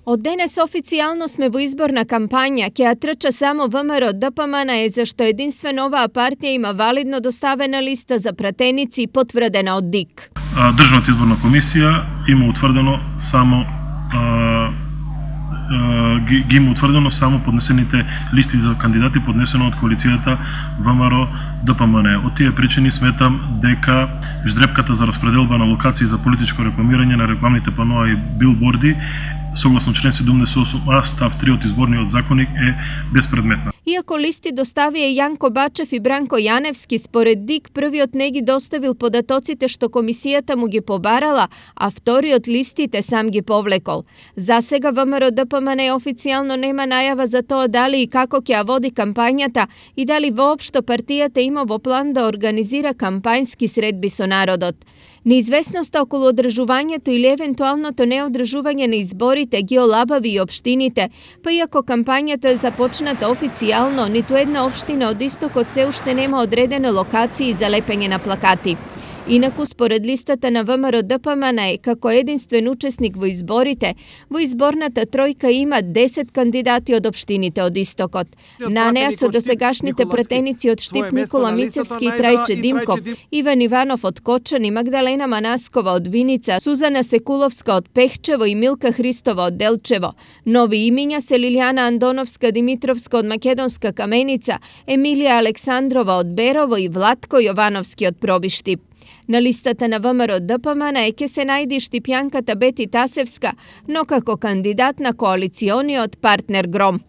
Od danes oficijalno sme во izborna kampanja, kea trča samo VMRO DPMN je zašto jedinstvena nova partija ima validno dostavena lista za pratenici potvrdena od ДИК. Државната изборна комисија има утврдено само ги има утврдено само поднесените листи за кандидати поднесено од коалицијата ВМРО ДПМН. Од тие причини сметам дека ждрепката за распределба на локации за политичко рекламирање на рекламните паноа и билборди согласно член 78а став 3 од изборниот законник е безпредметна. Иако листи доставија Јанко Бачев и Бранко Јаневски, според ДИК првиот не ги доставил податоците што комисијата му ги побарала, а вториот листите сам ги повлекол. За сега ВМРО ДПМН официјално нема најава за тоа дали и како ќе води кампањата и дали воопшто партијата има во план да организира кампањски средби со народот. Неизвестноста околу одржувањето или евентуалното неодржување на изборите ги олабави и општините, па иако кампањата е започната официјално, ниту една општина од истокот се уште нема одредени локации за лепење на плакати. Инаку, според листата на ВМРО ДПМН, како единствен учесник во изборите, во изборната тројка има 10 кандидати од општините од истокот. На неа се досегашните пратеници од Штип Никола Мицевски и Трајче Димков, Иван Иванов од Кочани, Магдалена Манаскова од Виница, Сузана Секуловска од Пехчево и Милка Христова од Делчево. Нови имиња се Лилијана Андоновска Димитровска од Македонска Каменица, Емилија Александрова од Берово и Влатко Јовановски од Пробиштип. На листата на ВМРО ДПМН ќе се најди Штипјанката Бети Тасевска, но како кандидат на коалициониот партнер Гром.